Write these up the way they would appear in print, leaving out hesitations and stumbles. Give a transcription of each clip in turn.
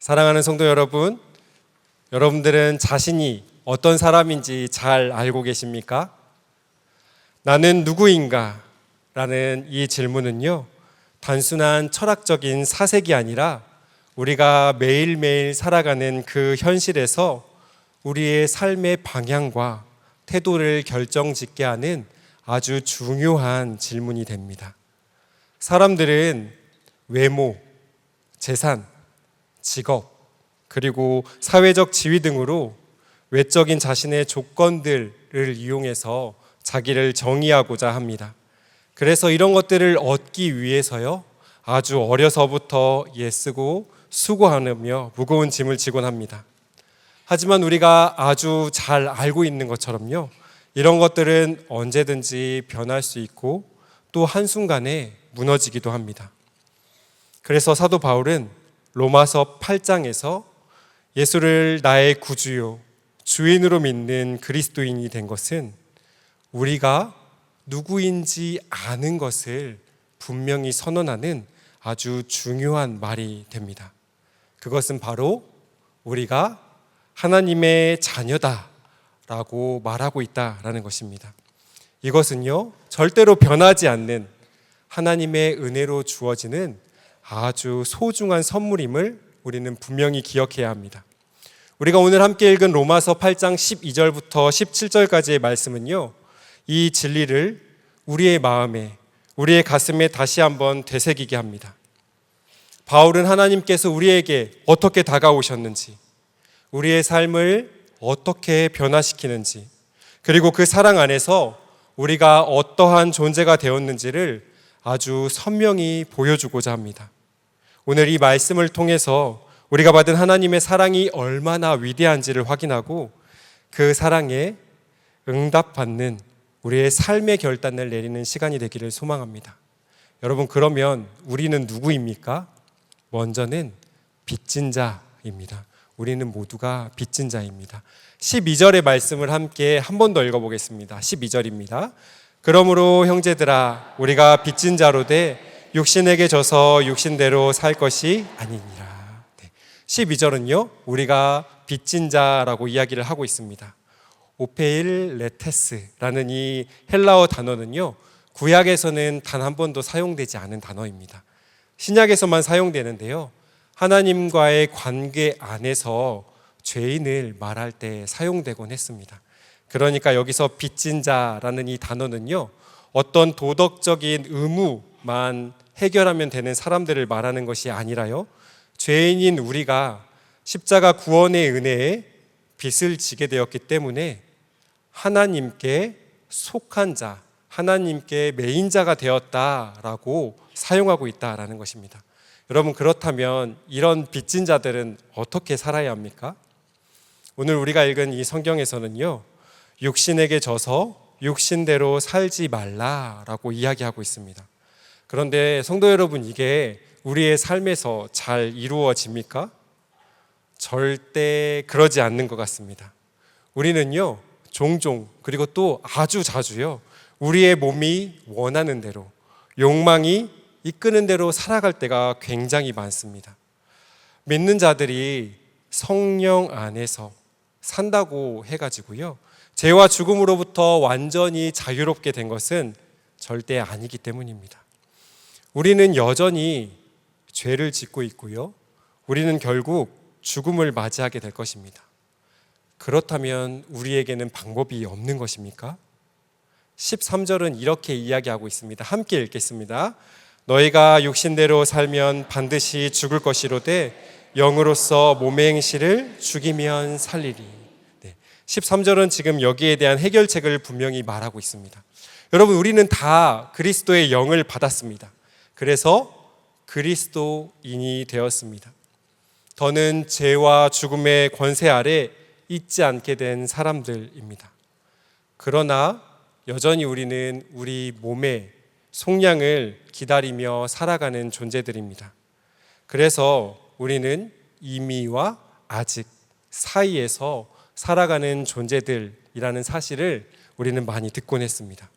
사랑하는 성도 여러분, 여러분들은 자신이 어떤 사람인지 잘 알고 계십니까? 나는 누구인가? 라는 이 질문은요, 단순한 철학적인 사색이 아니라 우리가 매일매일 살아가는 그 현실에서 우리의 삶의 방향과 태도를 결정짓게 하는 아주 중요한 질문이 됩니다. 사람들은 외모, 재산, 직업, 그리고 사회적 지위 등으로 외적인 자신의 조건들을 이용해서 자기를 정의하고자 합니다. 그래서 이런 것들을 얻기 위해서요, 아주 어려서부터 애쓰고 수고하며 무거운 짐을 지곤 합니다. 하지만 우리가 아주 잘 알고 있는 것처럼요, 이런 것들은 언제든지 변할 수 있고 또 한순간에 무너지기도 합니다. 그래서 사도 바울은 로마서 8장에서 예수를 나의 구주요 주인으로 믿는 그리스도인이 된 것은 우리가 누구인지 아는 것을 분명히 선언하는 아주 중요한 말이 됩니다. 그것은 바로 우리가 하나님의 자녀다라고 말하고 있다라는 것입니다. 이것은요, 절대로 변하지 않는 하나님의 은혜로 주어지는 아주 소중한 선물임을 우리는 분명히 기억해야 합니다. 우리가 오늘 함께 읽은 로마서 8장 12절부터 17절까지의 말씀은요, 이 진리를 우리의 마음에, 우리의 가슴에 다시 한번 되새기게 합니다. 바울은 하나님께서 우리에게 어떻게 다가오셨는지, 우리의 삶을 어떻게 변화시키는지, 그리고 그 사랑 안에서 우리가 어떠한 존재가 되었는지를 아주 선명히 보여주고자 합니다. 오늘 이 말씀을 통해서 우리가 받은 하나님의 사랑이 얼마나 위대한지를 확인하고 그 사랑에 응답받는 우리의 삶의 결단을 내리는 시간이 되기를 소망합니다. 여러분, 그러면 우리는 누구입니까? 먼저는 빚진 자입니다. 우리는 모두가 빚진 자입니다. 12절의 말씀을 함께 한 번 더 읽어보겠습니다. 12절입니다. 그러므로 형제들아, 우리가 빚진 자로 돼 육신에게 져서 육신대로 살 것이 아니니라. 12절은요, 우리가 빚진 자라고 이야기를 하고 있습니다. 오페일레테스라는 이 헬라어 단어는요, 구약에서는 단 한 번도 사용되지 않은 단어입니다. 신약에서만 사용되는데요, 하나님과의 관계 안에서 죄인을 말할 때 사용되곤 했습니다. 그러니까 여기서 빚진 자라는 이 단어는요, 어떤 도덕적인 의무만 해결하면 되는 사람들을 말하는 것이 아니라요, 죄인인 우리가 십자가 구원의 은혜에 빚을 지게 되었기 때문에 하나님께 속한 자, 하나님께 매인자가 되었다라고 사용하고 있다라는 것입니다. 여러분, 그렇다면 이런 빚진 자들은 어떻게 살아야 합니까? 오늘 우리가 읽은 이 성경에서는요, 육신에게 져서 육신대로 살지 말라라고 이야기하고 있습니다. 그런데 성도 여러분, 이게 우리의 삶에서 잘 이루어집니까? 절대 그러지 않는 것 같습니다. 우리는요, 종종, 그리고 또 아주 자주요, 우리의 몸이 원하는 대로, 욕망이 이끄는 대로 살아갈 때가 굉장히 많습니다. 믿는 자들이 성령 안에서 산다고 해가지고요, 죄와 죽음으로부터 완전히 자유롭게 된 것은 절대 아니기 때문입니다. 우리는 여전히 죄를 짓고 있고요, 우리는 결국 죽음을 맞이하게 될 것입니다. 그렇다면 우리에게는 방법이 없는 것입니까? 13절은 이렇게 이야기하고 있습니다. 함께 읽겠습니다. 너희가 육신대로 살면 반드시 죽을 것이로되 영으로서 몸의 행실을 죽이면 살리리. 13절은 지금 여기에 대한 해결책을 분명히 말하고 있습니다. 여러분, 우리는 다 그리스도의 영을 받았습니다. 그래서 그리스도인이 되었습니다. 더는 죄와 죽음의 권세 아래 있지 않게 된 사람들입니다. 그러나 여전히 우리는 우리 몸의 속량을 기다리며 살아가는 존재들입니다. 그래서 우리는 이미와 아직 사이에서 살아가는 존재들이라는 사실을 우리는 많이 듣곤 했습니다.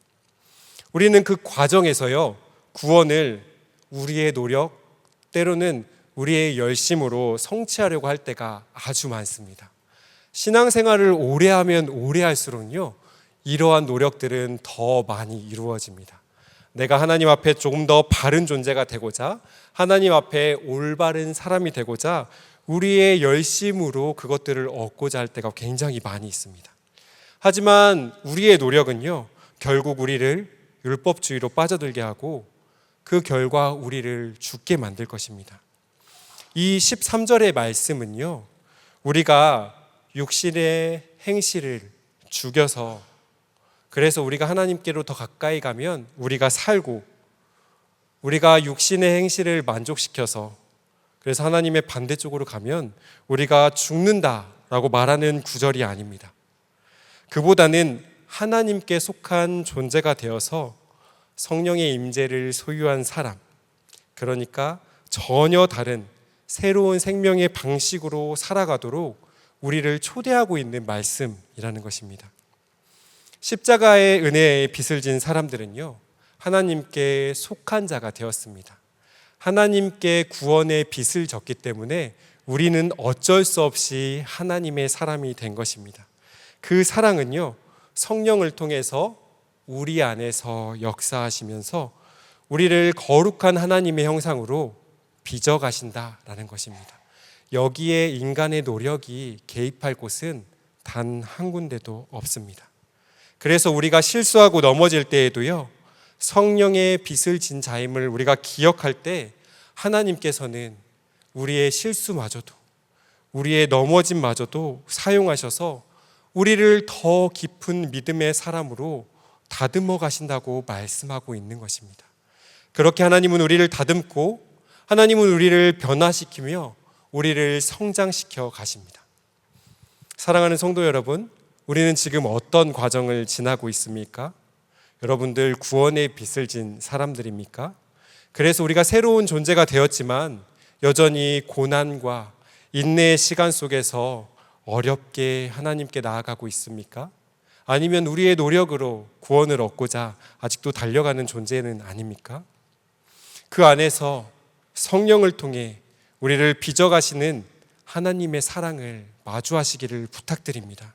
우리는 그 과정에서요, 구원을 우리의 노력, 때로는 우리의 열심으로 성취하려고 할 때가 아주 많습니다. 신앙생활을 오래 하면 오래 할수록요, 이러한 노력들은 더 많이 이루어집니다. 내가 하나님 앞에 조금 더 바른 존재가 되고자, 하나님 앞에 올바른 사람이 되고자 우리의 열심으로 그것들을 얻고자 할 때가 굉장히 많이 있습니다. 하지만 우리의 노력은요, 결국 우리를 율법주의로 빠져들게 하고 그 결과 우리를 죽게 만들 것입니다. 이 13절의 말씀은요, 우리가 육신의 행실을 죽여서, 그래서 우리가 하나님께로 더 가까이 가면 우리가 살고, 우리가 육신의 행실을 만족시켜서 그래서 하나님의 반대쪽으로 가면 우리가 죽는다라고 말하는 구절이 아닙니다. 그보다는 하나님께 속한 존재가 되어서 성령의 임재를 소유한 사람, 그러니까 전혀 다른 새로운 생명의 방식으로 살아가도록 우리를 초대하고 있는 말씀이라는 것입니다. 십자가의 은혜에 빚을 진 사람들은요, 하나님께 속한 자가 되었습니다. 하나님께 구원의 빚을 졌기 때문에 우리는 어쩔 수 없이 하나님의 사람이 된 것입니다. 그 사랑은요, 성령을 통해서 우리 안에서 역사하시면서 우리를 거룩한 하나님의 형상으로 빚어가신다라는 것입니다. 여기에 인간의 노력이 개입할 곳은 단 한 군데도 없습니다. 그래서 우리가 실수하고 넘어질 때에도요, 성령의 빚을 진 자임을 우리가 기억할 때 하나님께서는 우리의 실수마저도, 우리의 넘어짐마저도 사용하셔서 우리를 더 깊은 믿음의 사람으로 다듬어 가신다고 말씀하고 있는 것입니다. 그렇게 하나님은 우리를 다듬고 하나님은 우리를 변화시키며 우리를 성장시켜 가십니다. 사랑하는 성도 여러분, 우리는 지금 어떤 과정을 지나고 있습니까? 여러분들 구원의 빚을 진 사람들입니까? 그래서 우리가 새로운 존재가 되었지만 여전히 고난과 인내의 시간 속에서 어렵게 하나님께 나아가고 있습니까? 아니면 우리의 노력으로 구원을 얻고자 아직도 달려가는 존재는 아닙니까? 그 안에서 성령을 통해 우리를 빚어가시는 하나님의 사랑을 마주하시기를 부탁드립니다.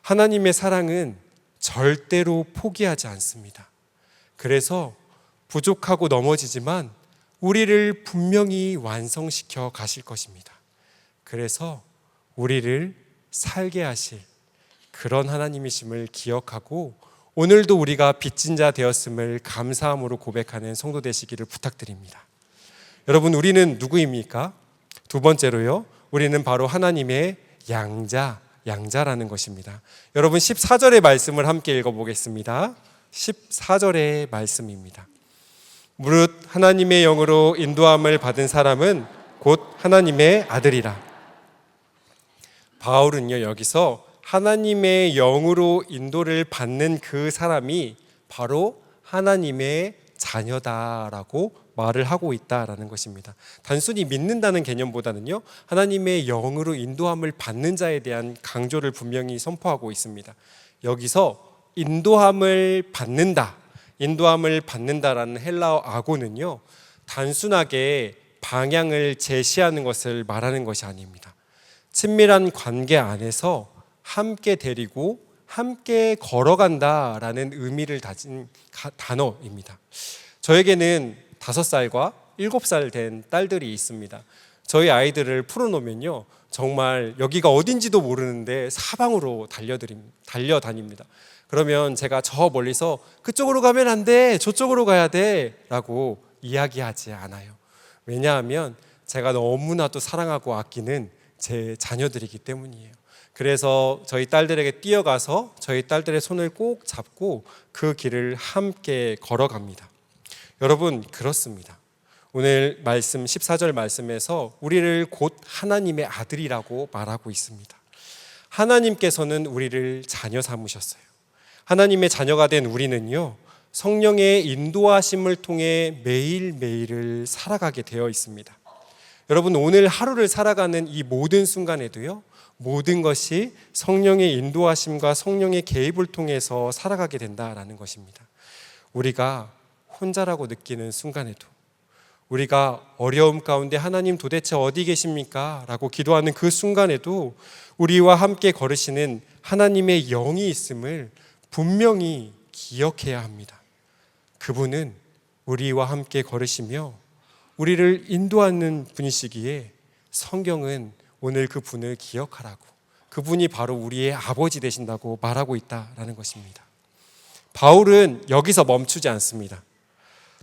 하나님의 사랑은 절대로 포기하지 않습니다. 그래서 부족하고 넘어지지만 우리를 분명히 완성시켜 가실 것입니다. 그래서 우리를 살게 하실 그런 하나님이심을 기억하고 오늘도 우리가 빚진 자 되었음을 감사함으로 고백하는 성도 되시기를 부탁드립니다. 여러분, 우리는 누구입니까? 두 번째로요, 우리는 바로 하나님의 양자라는 것입니다. 여러분, 14절의 말씀을 함께 읽어보겠습니다. 14절의 말씀입니다. 무릇 하나님의 영으로 인도함을 받은 사람은 곧 하나님의 아들이라. 바울은요, 여기서 하나님의 영으로 인도를 받는 그 사람이 바로 하나님의 자녀다라고 말을 하고 있다라는 것입니다. 단순히 믿는다는 개념보다는요, 하나님의 영으로 인도함을 받는 자에 대한 강조를 분명히 선포하고 있습니다. 여기서 인도함을 받는다라는 헬라어 아고는요, 단순하게 방향을 제시하는 것을 말하는 것이 아닙니다. 친밀한 관계 안에서 함께 데리고 함께 걸어간다라는 의미를 가진 단어입니다. 저에게는 5살과 7살 된 딸들이 있습니다. 저희 아이들을 풀어놓으면요, 정말 여기가 어딘지도 모르는데 사방으로 달려다닙니다. 그러면 제가 저 멀리서 그쪽으로 가면 안 돼, 저쪽으로 가야 돼 라고 이야기하지 않아요. 왜냐하면 제가 너무나도 사랑하고 아끼는 제 자녀들이기 때문이에요. 그래서 저희 딸들에게 뛰어가서 저희 딸들의 손을 꼭 잡고 그 길을 함께 걸어갑니다. 여러분, 그렇습니다. 오늘 말씀 14절 말씀에서 우리를 곧 하나님의 아들이라고 말하고 있습니다. 하나님께서는 우리를 자녀 삼으셨어요. 하나님의 자녀가 된 우리는요, 성령의 인도하심을 통해 매일매일을 살아가게 되어 있습니다. 여러분, 오늘 하루를 살아가는 이 모든 순간에도요, 모든 것이 성령의 인도하심과 성령의 개입을 통해서 살아가게 된다라는 것입니다. 우리가 혼자라고 느끼는 순간에도, 우리가 어려움 가운데 하나님 도대체 어디 계십니까? 라고 기도하는 그 순간에도 우리와 함께 걸으시는 하나님의 영이 있음을 분명히 기억해야 합니다. 그분은 우리와 함께 걸으시며 우리를 인도하는 분이시기에 성경은 오늘 그 분을 기억하라고, 그분이 바로 우리의 아버지 되신다고 말하고 있다라는 것입니다. 바울은 여기서 멈추지 않습니다.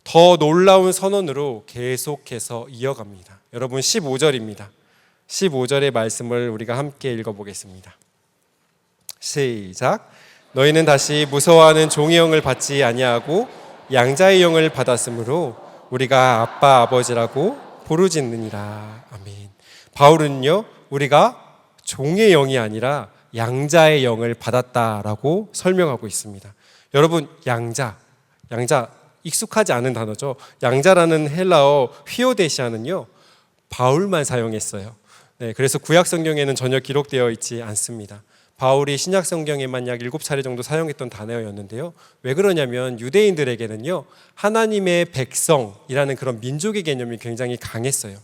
더 놀라운 선언으로 계속해서 이어갑니다. 여러분 15절입니다. 15절의 말씀을 우리가 함께 읽어보겠습니다. 시작. 너희는 다시 무서워하는 종의 영을 받지 아니하고 양자의 영을 받았으므로 우리가 아빠 아버지라고 부르짖느니라. 아멘. 바울은요, 우리가 종의 영이 아니라 양자의 영을 받았다라고 설명하고 있습니다. 여러분, 양자 익숙하지 않은 단어죠. 양자라는 헬라어 휘오데시아는요, 바울만 사용했어요. 네, 그래서 구약 성경에는 전혀 기록되어 있지 않습니다. 바울이 신약 성경에만 약 7차례 정도 사용했던 단어였는데요. 왜 그러냐면 유대인들에게는요, 하나님의 백성이라는 그런 민족의 개념이 굉장히 강했어요.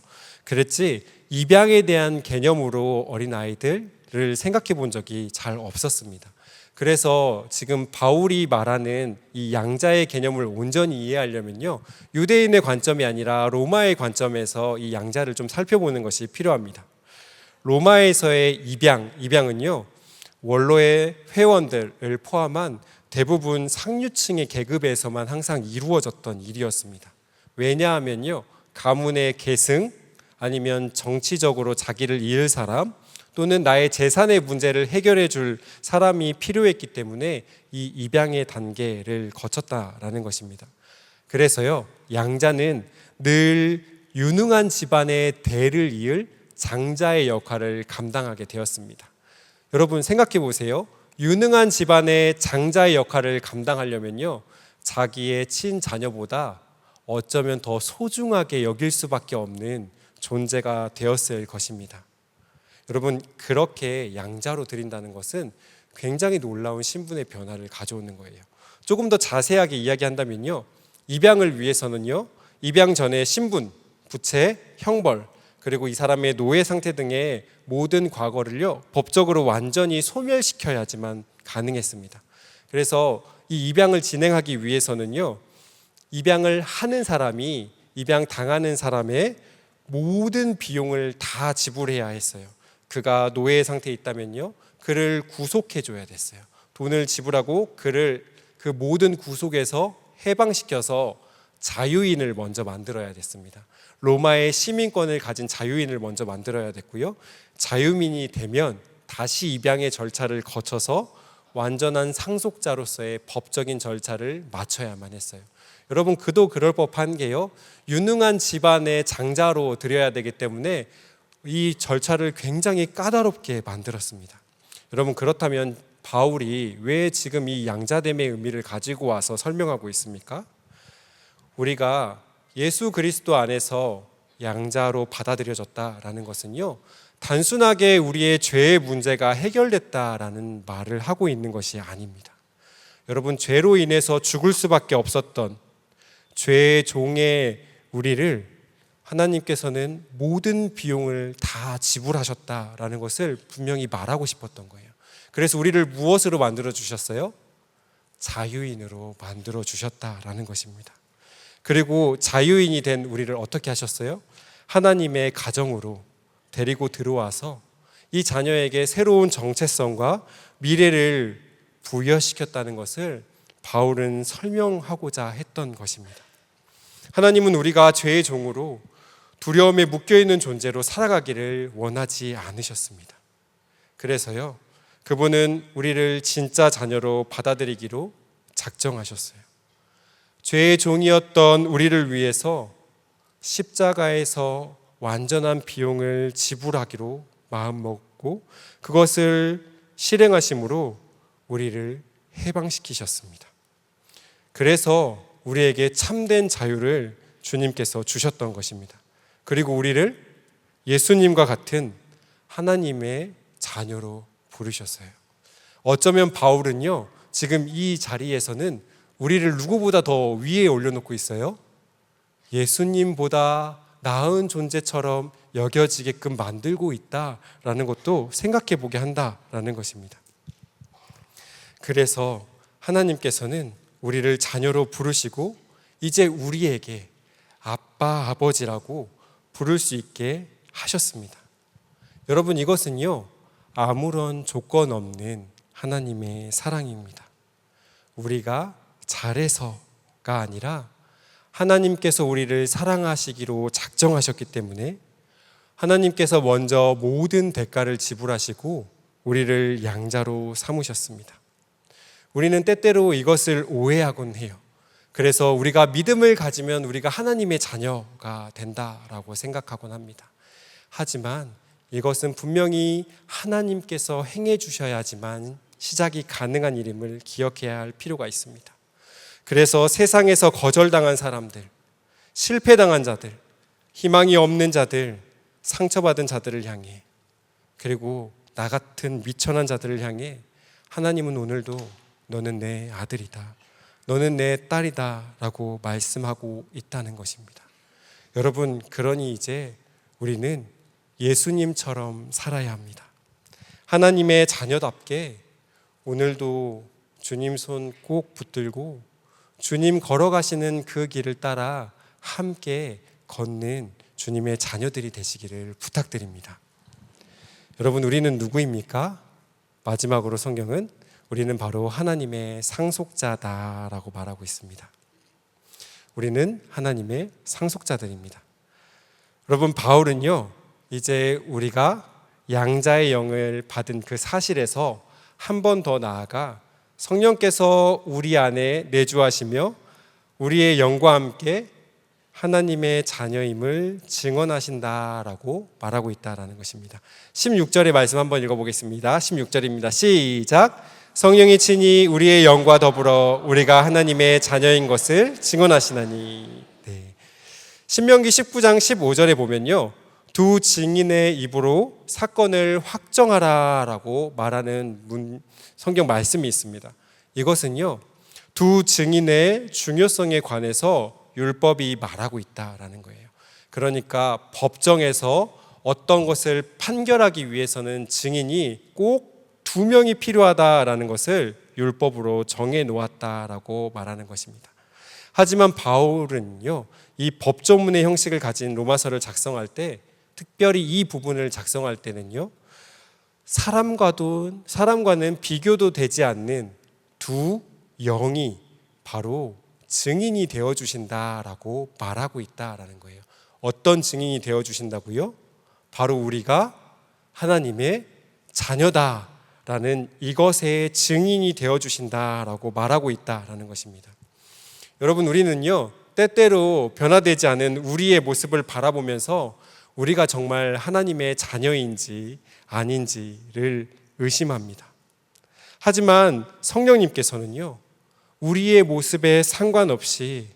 그랬지 입양에 대한 개념으로 어린아이들을 생각해 본 적이 잘 없었습니다. 그래서 지금 바울이 말하는 이 양자의 개념을 온전히 이해하려면요, 유대인의 관점이 아니라 로마의 관점에서 이 양자를 좀 살펴보는 것이 필요합니다. 로마에서의 입양은요, 원로의 회원들을 포함한 대부분 상류층의 계급에서만 항상 이루어졌던 일이었습니다. 왜냐하면요, 가문의 계승 아니면 정치적으로 자기를 이을 사람 또는 나의 재산의 문제를 해결해 줄 사람이 필요했기 때문에 이 입양의 단계를 거쳤다라는 것입니다. 그래서요, 양자는 늘 유능한 집안의 대를 이을 장자의 역할을 감당하게 되었습니다. 여러분 생각해 보세요. 유능한 집안의 장자의 역할을 감당하려면요, 자기의 친자녀보다 어쩌면 더 소중하게 여길 수밖에 없는 존재가 되었을 것입니다. 여러분, 그렇게 양자로 드린다는 것은 굉장히 놀라운 신분의 변화를 가져오는 거예요. 조금 더 자세하게 이야기한다면요, 입양을 위해서는요, 입양 전에 신분, 부채, 형벌, 그리고 이 사람의 노예 상태 등의 모든 과거를요, 법적으로 완전히 소멸시켜야지만 가능했습니다. 그래서 이 입양을 진행하기 위해서는요, 입양을 하는 사람이 입양 당하는 사람의 모든 비용을 다 지불해야 했어요. 그가 노예 상태에 있다면요, 그를 구속해 줘야 됐어요. 돈을 지불하고 그를 그 모든 구속에서 해방시켜서 자유인을 먼저 만들어야 됐습니다. 로마의 시민권을 가진 자유인을 먼저 만들어야 됐고요, 자유민이 되면 다시 입양의 절차를 거쳐서 완전한 상속자로서의 법적인 절차를 마쳐야만 했어요. 여러분, 그도 그럴 법한 게요, 유능한 집안의 장자로 드려야 되기 때문에 이 절차를 굉장히 까다롭게 만들었습니다. 여러분, 그렇다면 바울이 왜 지금 이 양자됨의 의미를 가지고 와서 설명하고 있습니까? 우리가 예수 그리스도 안에서 양자로 받아들여졌다라는 것은요, 단순하게 우리의 죄의 문제가 해결됐다라는 말을 하고 있는 것이 아닙니다. 여러분, 죄로 인해서 죽을 수밖에 없었던 죄의 종의 우리를 하나님께서는 모든 비용을 다 지불하셨다라는 것을 분명히 말하고 싶었던 거예요. 그래서 우리를 무엇으로 만들어 주셨어요? 자유인으로 만들어 주셨다라는 것입니다. 그리고 자유인이 된 우리를 어떻게 하셨어요? 하나님의 가정으로 데리고 들어와서 이 자녀에게 새로운 정체성과 미래를 부여시켰다는 것을 바울은 설명하고자 했던 것입니다. 하나님은 우리가 죄의 종으로 두려움에 묶여있는 존재로 살아가기를 원하지 않으셨습니다. 그래서요, 그분은 우리를 진짜 자녀로 받아들이기로 작정하셨어요. 죄의 종이었던 우리를 위해서 십자가에서 완전한 비용을 지불하기로 마음먹고 그것을 실행하심으로 우리를 해방시키셨습니다. 그래서 우리에게 참된 자유를 주님께서 주셨던 것입니다. 그리고 우리를 예수님과 같은 하나님의 자녀로 부르셨어요. 어쩌면 바울은요, 지금 이 자리에서는 우리를 누구보다 더 위에 올려놓고 있어요? 예수님보다 나은 존재처럼 여겨지게끔 만들고 있다라는 것도 생각해 보게 한다라는 것입니다. 그래서 하나님께서는 우리를 자녀로 부르시고 이제 우리에게 아빠, 아버지라고 부를 수 있게 하셨습니다. 여러분, 이것은요, 아무런 조건 없는 하나님의 사랑입니다. 우리가 잘해서가 아니라 하나님께서 우리를 사랑하시기로 작정하셨기 때문에 하나님께서 먼저 모든 대가를 지불하시고 우리를 양자로 삼으셨습니다. 우리는 때때로 이것을 오해하곤 해요. 그래서 우리가 믿음을 가지면 우리가 하나님의 자녀가 된다라고 생각하곤 합니다. 하지만 이것은 분명히 하나님께서 행해 주셔야지만 시작이 가능한 일임을 기억해야 할 필요가 있습니다. 그래서 세상에서 거절당한 사람들, 실패당한 자들, 희망이 없는 자들, 상처받은 자들을 향해, 그리고 나 같은 미천한 자들을 향해 하나님은 오늘도 너는 내 아들이다, 너는 내 딸이다 라고 말씀하고 있다는 것입니다. 여러분, 그러니 이제 우리는 예수님처럼 살아야 합니다. 하나님의 자녀답게 오늘도 주님 손 꼭 붙들고 주님 걸어가시는 그 길을 따라 함께 걷는 주님의 자녀들이 되시기를 부탁드립니다. 여러분, 우리는 누구입니까? 마지막으로 성경은 우리는 바로 하나님의 상속자다라고 말하고 있습니다. 우리는 하나님의 상속자들입니다. 여러분, 바울은요, 이제 우리가 양자의 영을 받은 그 사실에서 한 번 더 나아가 성령께서 우리 안에 내주하시며 우리의 영과 함께 하나님의 자녀임을 증언하신다라고 말하고 있다라는 것입니다. 16절의 말씀 한번 읽어보겠습니다. 16절입니다. 시작. 성령이 친히 우리의 영과 더불어 우리가 하나님의 자녀인 것을 증언하시나니. 네. 신명기 19장 15절에 보면요, 두 증인의 입으로 사건을 확정하라라고 말하는 성경 말씀이 있습니다. 이것은요, 두 증인의 중요성에 관해서 율법이 말하고 있다라는 거예요. 그러니까 법정에서 어떤 것을 판결하기 위해서는 증인이 꼭 2명이 필요하다라는 것을 율법으로 정해 놓았다라고 말하는 것입니다. 하지만 바울은요, 이 법조문의 형식을 가진 로마서를 작성할 때, 특별히 이 부분을 작성할 때는요, 사람과는 비교도 되지 않는 두 영이 바로 증인이 되어주신다라고 말하고 있다라는 거예요. 어떤 증인이 되어주신다고요? 바로 우리가 하나님의 자녀다라는 이것의 증인이 되어주신다라고 말하고 있다라는 것입니다. 여러분, 우리는요, 때때로 변화되지 않은 우리의 모습을 바라보면서 우리가 정말 하나님의 자녀인지 아닌지를 의심합니다. 하지만 성령님께서는요, 우리의 모습에 상관없이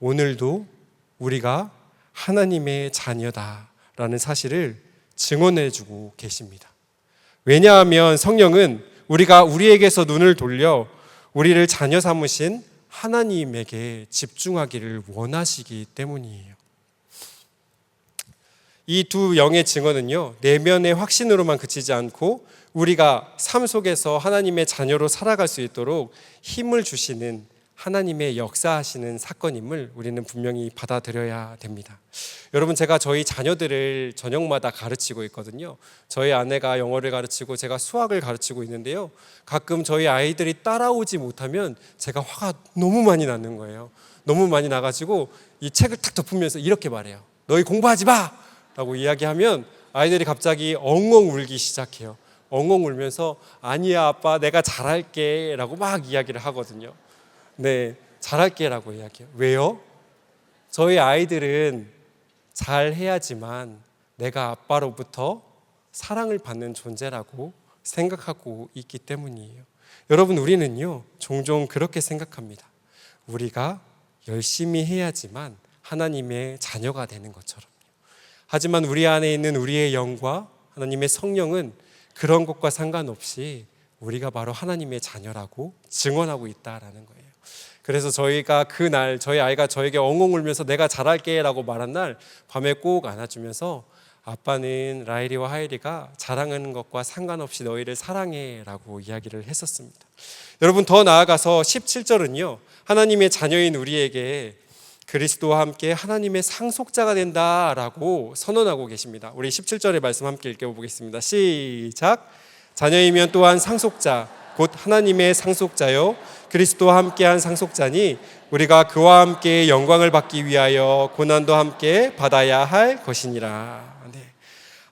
오늘도 우리가 하나님의 자녀다라는 사실을 증언해주고 계십니다. 왜냐하면 성령은 우리가 우리에게서 눈을 돌려 우리를 자녀 삼으신 하나님에게 집중하기를 원하시기 때문이에요. 이 두 영의 증언은요, 내면의 확신으로만 그치지 않고 우리가 삶 속에서 하나님의 자녀로 살아갈 수 있도록 힘을 주시는 하나님의 역사하시는 사건임을 우리는 분명히 받아들여야 됩니다. 여러분, 제가 저희 자녀들을 저녁마다 가르치고 있거든요. 저희 아내가 영어를 가르치고 제가 수학을 가르치고 있는데요, 가끔 저희 아이들이 따라오지 못하면 제가 화가 너무 많이 나는 거예요. 너무 많이 나가지고 이 책을 탁 덮으면서 이렇게 말해요. 너희 공부하지 마! 라고 이야기하면 아이들이 갑자기 엉엉 울기 시작해요. 엉엉 울면서 아니야 아빠, 내가 잘할게 라고 막 이야기를 하거든요. 네, 잘할게 라고 이야기해요. 왜요? 저희 아이들은 잘해야지만 내가 아빠로부터 사랑을 받는 존재라고 생각하고 있기 때문이에요. 여러분, 우리는요, 종종 그렇게 생각합니다. 우리가 열심히 해야지만 하나님의 자녀가 되는 것처럼요. 하지만 우리 안에 있는 우리의 영과 하나님의 성령은 그런 것과 상관없이 우리가 바로 하나님의 자녀라고 증언하고 있다라는 거예요. 그래서 저희가 그날 저희 아이가 저에게 엉엉 울면서 내가 잘할게 라고 말한 날 밤에 꼭 안아주면서 아빠는 라일이와 하일이가 자랑하는 것과 상관없이 너희를 사랑해 라고 이야기를 했었습니다. 여러분, 더 나아가서 17절은요 하나님의 자녀인 우리에게 그리스도와 함께 하나님의 상속자가 된다라고 선언하고 계십니다. 우리 17절의 말씀 함께 읽어보겠습니다. 시작. 자녀이면 또한 상속자 곧 하나님의 상속자요 그리스도와 함께한 상속자니 우리가 그와 함께 영광을 받기 위하여 고난도 함께 받아야 할 것이니라. 네.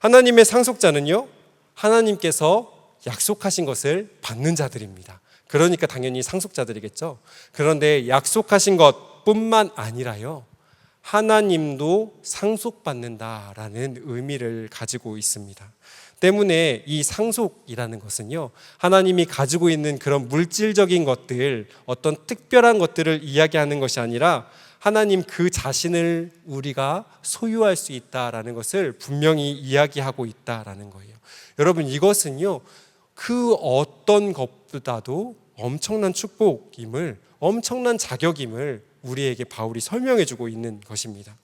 하나님의 상속자는요 하나님께서 약속하신 것을 받는 자들입니다. 그러니까 당연히 상속자들이겠죠. 그런데 약속하신 것뿐만 아니라요 하나님도 상속받는다라는 의미를 가지고 있습니다. 때문에 이 상속이라는 것은요 하나님이 가지고 있는 그런 물질적인 것들, 어떤 특별한 것들을 이야기하는 것이 아니라 하나님 그 자신을 우리가 소유할 수 있다라는 것을 분명히 이야기하고 있다라는 거예요. 여러분, 이것은요 그 어떤 것보다도 엄청난 축복임을, 엄청난 자격임을 우리에게 바울이 설명해 주고 있는 것입니다.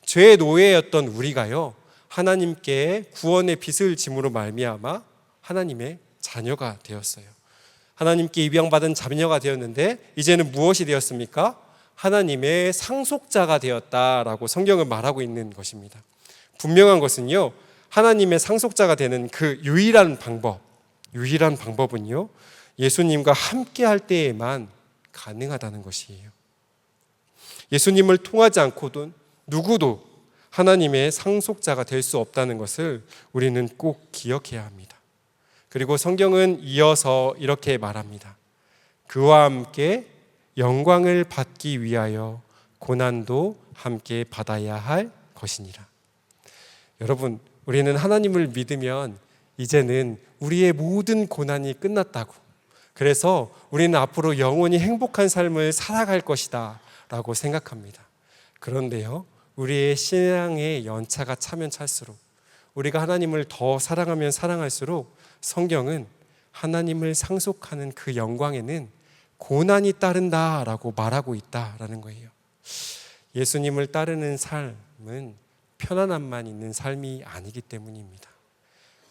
죄의 노예였던 우리가요 하나님께 구원의 빚을 짐으로 말미암아 하나님의 자녀가 되었어요. 하나님께 입양받은 자녀가 되었는데 이제는 무엇이 되었습니까? 하나님의 상속자가 되었다라고 성경은 말하고 있는 것입니다. 분명한 것은요 하나님의 상속자가 되는 그 유일한 방법은요 예수님과 함께 할 때에만 가능하다는 것이에요. 예수님을 통하지 않고도 누구도 하나님의 상속자가 될 수 없다는 것을 우리는 꼭 기억해야 합니다. 그리고 성경은 이어서 이렇게 말합니다. 그와 함께 영광을 받기 위하여 고난도 함께 받아야 할 것이니라. 여러분, 우리는 하나님을 믿으면 이제는 우리의 모든 고난이 끝났다고, 그래서 우리는 앞으로 영원히 행복한 삶을 살아갈 것이다 라고 생각합니다. 그런데요 우리의 신앙의 연차가 차면 찰수록, 우리가 하나님을 더 사랑하면 사랑할수록 성경은 하나님을 상속하는 그 영광에는 고난이 따른다라고 말하고 있다라는 거예요. 예수님을 따르는 삶은 편안함만 있는 삶이 아니기 때문입니다.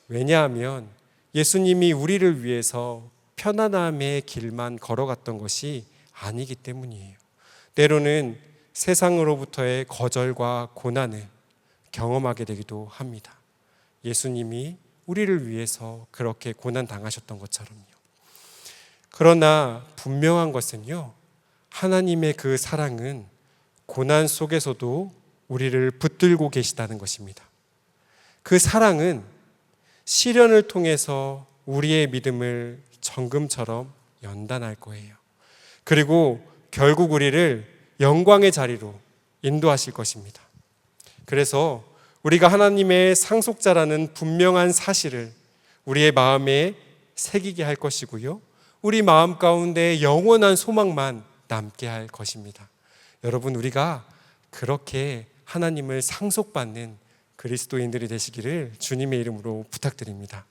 왜냐하면 예수님이 우리를 위해서 편안함의 길만 걸어갔던 것이 아니기 때문이에요. 때로는 세상으로부터의 거절과 고난을 경험하게 되기도 합니다. 예수님이 우리를 위해서 그렇게 고난 당하셨던 것처럼요. 그러나 분명한 것은요 하나님의 그 사랑은 고난 속에서도 우리를 붙들고 계시다는 것입니다. 그 사랑은 시련을 통해서 우리의 믿음을 정금처럼 연단할 거예요. 그리고 결국 우리를 영광의 자리로 인도하실 것입니다. 그래서 우리가 하나님의 상속자라는 분명한 사실을 우리의 마음에 새기게 할 것이고요 우리 마음 가운데 영원한 소망만 남게 할 것입니다. 여러분, 우리가 그렇게 하나님을 상속받는 그리스도인들이 되시기를 주님의 이름으로 부탁드립니다.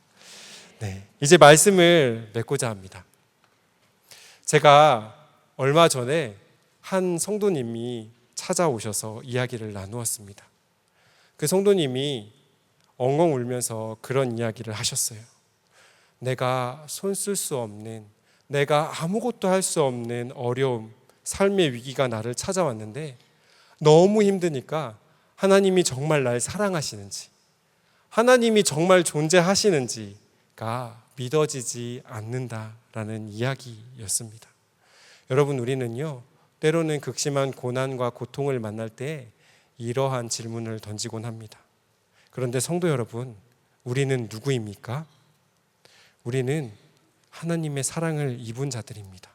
네, 이제 말씀을 맺고자 합니다. 제가 얼마 전에 한 성도님이 찾아오셔서 이야기를 나누었습니다. 그 성도님이 엉엉 울면서 그런 이야기를 하셨어요. 내가 손 쓸 수 없는, 내가 아무것도 할 수 없는 어려움, 삶의 위기가 나를 찾아왔는데 너무 힘드니까 하나님이 정말 날 사랑하시는지, 하나님이 정말 존재하시는지가 믿어지지 않는다라는 이야기였습니다. 여러분, 우리는요 때로는 극심한 고난과 고통을 만날 때 이러한 질문을 던지곤 합니다. 그런데 성도 여러분, 우리는 누구입니까? 우리는 하나님의 사랑을 입은 자들입니다.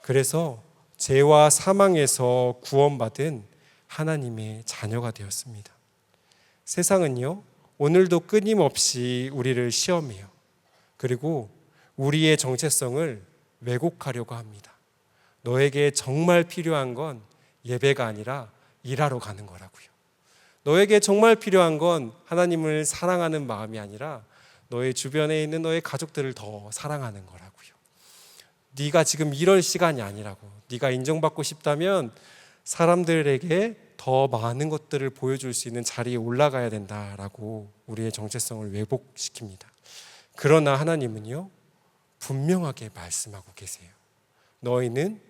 그래서 죄와 사망에서 구원받은 하나님의 자녀가 되었습니다. 세상은요 오늘도 끊임없이 우리를 시험해요. 그리고 우리의 정체성을 왜곡하려고 합니다. 너에게 정말 필요한 건 예배가 아니라 일하러 가는 거라고요. 너에게 정말 필요한 건 하나님을 사랑하는 마음이 아니라 너의 주변에 있는 너의 가족들을 더 사랑하는 거라고요. 네가 지금 이럴 시간이 아니라고. 네가 인정받고 싶다면 사람들에게 더 많은 것들을 보여줄 수 있는 자리에 올라가야 된다라고 우리의 정체성을 왜곡시킵니다. 그러나 하나님은요, 분명하게 말씀하고 계세요. 너희는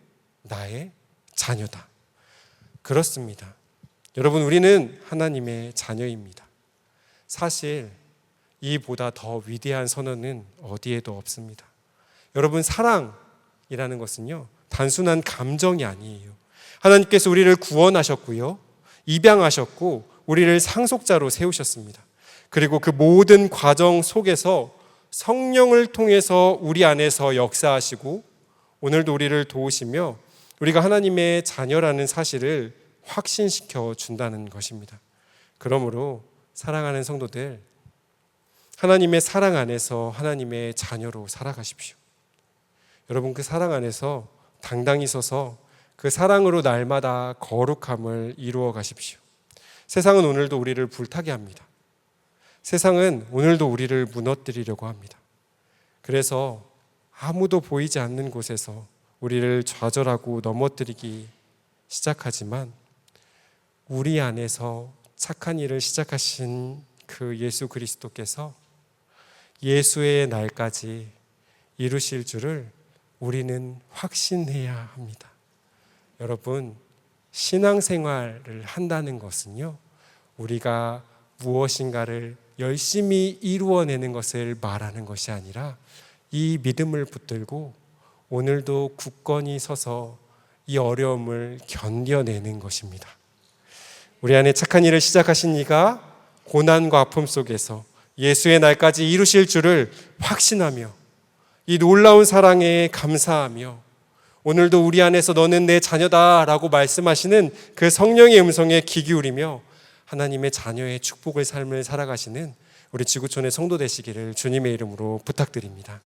나의 자녀다. 그렇습니다. 여러분, 우리는 하나님의 자녀입니다. 사실 이보다 더 위대한 선언은 어디에도 없습니다. 여러분, 사랑이라는 것은요, 단순한 감정이 아니에요. 하나님께서 우리를 구원하셨고요, 입양하셨고 우리를 상속자로 세우셨습니다. 그리고 그 모든 과정 속에서 성령을 통해서 우리 안에서 역사하시고 오늘도 우리를 도우시며 우리가 하나님의 자녀라는 사실을 확신시켜 준다는 것입니다. 그러므로 사랑하는 성도들, 하나님의 사랑 안에서 하나님의 자녀로 살아가십시오. 여러분, 그 사랑 안에서 당당히 서서 그 사랑으로 날마다 거룩함을 이루어 가십시오. 세상은 오늘도 우리를 불타게 합니다. 세상은 오늘도 우리를 무너뜨리려고 합니다. 그래서 아무도 보이지 않는 곳에서 우리를 좌절하고 넘어뜨리기 시작하지만 우리 안에서 착한 일을 시작하신 그 예수 그리스도께서 예수의 날까지 이루실 줄을 우리는 확신해야 합니다. 여러분, 신앙생활을 한다는 것은요, 우리가 무엇인가를 열심히 이루어내는 것을 말하는 것이 아니라 이 믿음을 붙들고 오늘도 굳건히 서서 이 어려움을 견뎌내는 것입니다. 우리 안에 착한 일을 시작하신 이가 고난과 아픔 속에서 예수의 날까지 이루실 줄을 확신하며 이 놀라운 사랑에 감사하며 오늘도 우리 안에서 너는 내 자녀다 라고 말씀하시는 그 성령의 음성에 귀 기울이며 하나님의 자녀의 축복의 삶을 살아가시는 우리 지구촌의 성도 되시기를 주님의 이름으로 부탁드립니다.